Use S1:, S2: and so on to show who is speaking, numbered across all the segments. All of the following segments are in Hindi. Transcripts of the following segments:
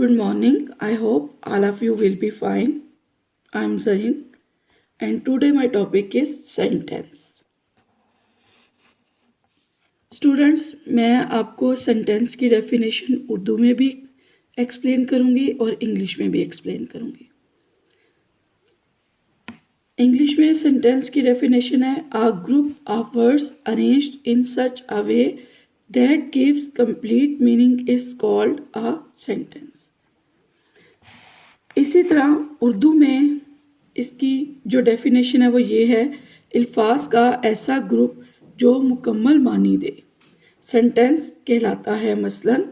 S1: Good morning. I hope all of you will be fine. I'm Zain and today my topic is sentence. Students, मैं आपको सेंटेंस की डेफिनेशन उर्दू में भी एक्सप्लेन करूंगी और इंग्लिश में भी एक्सप्लेन करूंगी। इंग्लिश में सेंटेंस की डेफिनेशन है a group of words arranged in such a way that gives complete meaning is called a sentence. इसी तरह उर्दू में इसकी जो डेफिनेशन है वो ये है, अल्फाज का ऐसा ग्रुप जो मुकम्मल मानी दे सेंटेंस कहलाता है। मसलन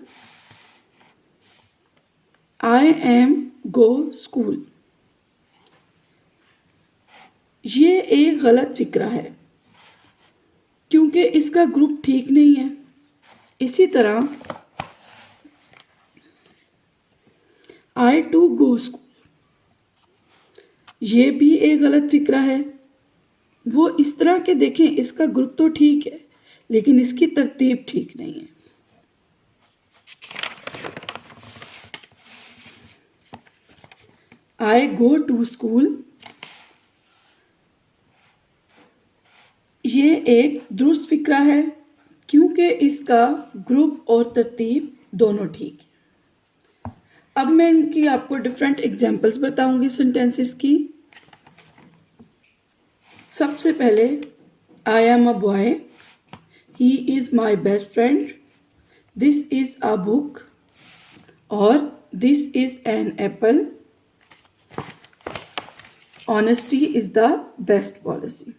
S1: आई एम गो स्कूल, ये एक गलत फिक्रा है क्योंकि इसका ग्रुप ठीक नहीं है। इसी तरह आई टू गो स्कूल, ये भी एक गलत फिक्रा है। वो इस तरह के देखें, इसका ग्रुप तो ठीक है लेकिन इसकी तरतीब ठीक नहीं है। आई गो टू स्कूल, ये एक दुरुस्त फिक्रा है क्योंकि इसका ग्रुप और तरतीब दोनों ठीक है। अब मैं इनकी आपको डिफरेंट एग्जांपल्स बताऊंगी सेंटेंसेस की। सबसे पहले I am a boy, he is my best friend, this is a book और this is an apple, honesty is the best policy.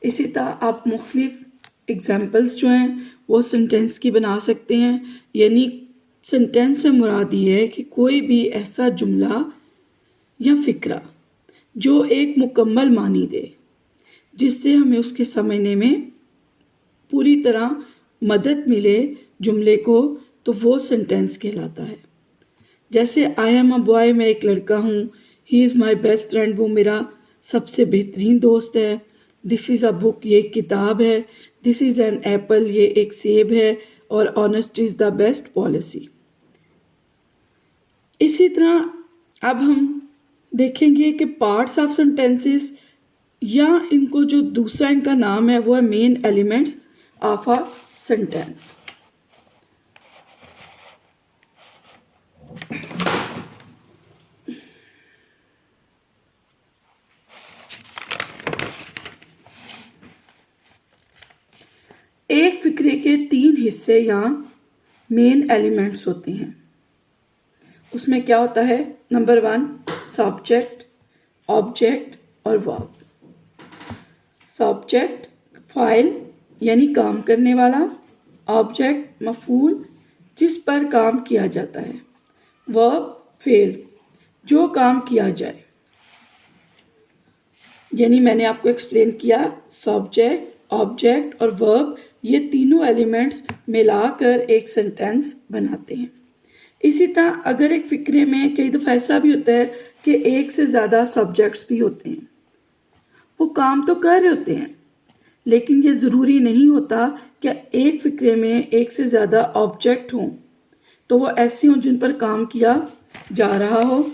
S1: इसी तरह आप मुख्तलिफ एग्जाम्पल्स जो हैं वो सेंटेंस की बना सकते हैं। यानी सेंटेंस से मुराद ये है कि कोई भी ऐसा जुमला या फिक्रा जो एक मुकम्मल मानी दे, जिससे हमें उसके समझने में पूरी तरह मदद मिले जुमले को, तो वो सेंटेंस कहलाता है। जैसे आई एम अ बॉय, मैं एक लड़का हूँ, he is my best friend, वो मेरा सबसे बेहतरीन दोस्त है, दिस इज़ अ बुक, ये एक किताब है, दिस इज़ एन एप्पल, ये एक सेब है, और honesty is the best policy. इसी तरह अब हम देखेंगे कि पार्ट्स ऑफ सेंटेंसेस, या इनको जो दूसरा इनका नाम है वो है main elements of a sentence. एक फिक्रे के 3 हिस्से या मेन एलिमेंट्स होते हैं। उसमें क्या होता है? नंबर 1 सब्जेक्ट, ऑब्जेक्ट और वर्ब। सब्जेक्ट फाइल यानी काम करने वाला, ऑब्जेक्ट मफूल जिस पर काम किया जाता है, वर्ब फेल जो काम किया जाए। यानी मैंने आपको एक्सप्लेन किया, सब्जेक्ट, ऑब्जेक्ट और वर्ब, ये तीनों एलिमेंट्स मिलाकर एक सेंटेंस बनाते हैं। इसी तरह अगर एक फिक्रे में कई दफ़ा ऐसा भी होता है कि एक से ज़्यादा सब्जेक्ट्स भी होते हैं, वो काम तो कर रहे होते हैं लेकिन ये ज़रूरी नहीं होता कि एक फिक्रे में एक से ज़्यादा ऑब्जेक्ट हों, तो वो ऐसे हों जिन पर काम किया जा रहा हो।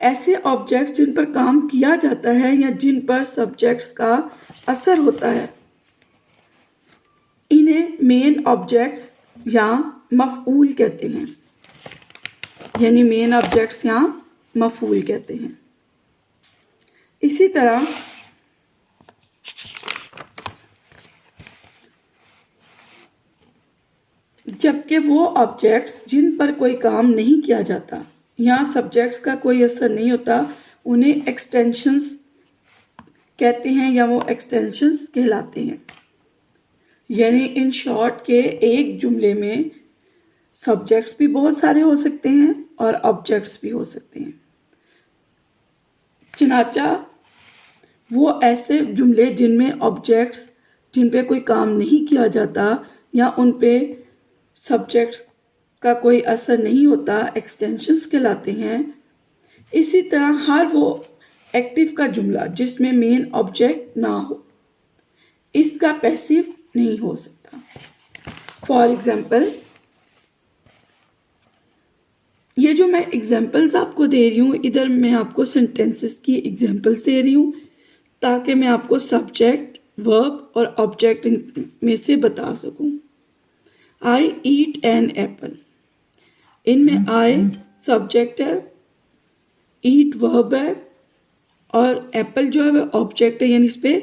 S1: ऐसे ऑब्जेक्ट्स जिन पर काम किया जाता है या जिन पर सब्जेक्ट्स का असर होता है, इन्हें मेन ऑब्जेक्ट्स या मफऊल कहते हैं। यानी मेन ऑब्जेक्ट्स या मफऊल कहते हैं। इसी तरह जबकि वो ऑब्जेक्ट्स जिन पर कोई काम नहीं किया जाता या सब्जेक्ट्स का कोई असर नहीं होता, उन्हें एक्सटेंशंस कहते हैं या वो एक्सटेंशंस कहलाते हैं। यानी इन शॉर्ट के एक जुमले में सब्जेक्ट्स भी बहुत सारे हो सकते हैं और ऑब्जेक्ट्स भी हो सकते हैं। चनाचा वो ऐसे जुमले जिनमें ऑब्जेक्ट्स जिन पे कोई काम नहीं किया जाता या उन पे सब्जेक्ट्स का कोई असर नहीं होता, एक्सटेंशंस कहलाते हैं। इसी तरह हर वो एक्टिव का जुमला जिसमें मेन ऑब्जेक्ट ना हो, इसका पैसिव नहीं हो सकता। फॉर एग्जाम्पल, ये जो मैं एग्जांपल्स आपको दे रही हूँ, इधर मैं आपको सेंटेंसेस की एग्जांपल्स दे रही हूँ ताकि मैं आपको सब्जेक्ट, वर्ब और ऑब्जेक्ट में से बता सकूँ। आई ईट एन एप्पल, इनमें आई सब्जेक्ट है, ईट वर्ब है और एप्पल जो है वह ऑब्जेक्ट है, यानी इस पर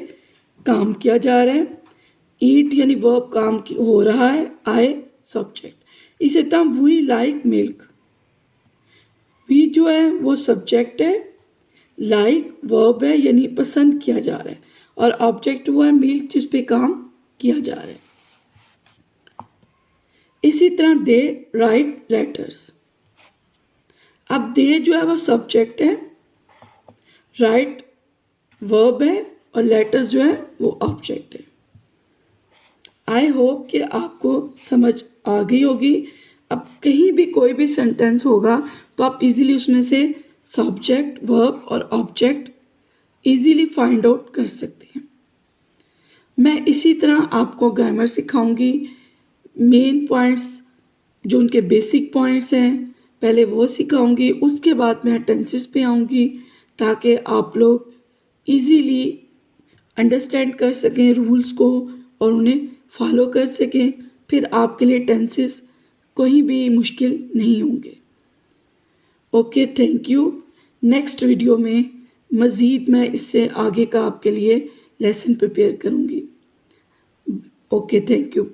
S1: काम किया जा रहा है। ईट यानी वर्ब काम हो रहा है, आई सब्जेक्ट। इसी तरह वी लाइक मिल्क, वी जो है वो सब्जेक्ट है, लाइक वर्ब है यानी पसंद किया जा रहा है और ऑब्जेक्ट वो है मिल्क जिस पे काम किया जा रहा है। इसी तरह दे राइट लेटर्स, अब दे जो है वो सब्जेक्ट है, राइट वर्ब है और लेटर्स जो है वो ऑब्जेक्ट है। आई होप कि आपको समझ आ गई होगी। अब कहीं भी कोई भी सेंटेंस होगा तो आप इजीली उसमें से सब्जेक्ट, वर्ब और ऑब्जेक्ट इजीली फाइंड आउट कर सकते हैं। मैं इसी तरह आपको ग्रामर सिखाऊंगी, मेन पॉइंट्स जो उनके बेसिक पॉइंट्स हैं पहले वो सिखाऊंगी, उसके बाद मैं टेंसेस पे आऊँगी ताकि आप लोग इजीली अंडरस्टैंड कर सकें रूल्स को और उन्हें फॉलो कर सकें। फिर आपके लिए टेंसेस कोई भी मुश्किल नहीं होंगे। Okay, thank you. Next video में मज़ीद मैं इससे आगे का आपके लिए लेसन प्रिपेयर करूँगी। Okay, thank you.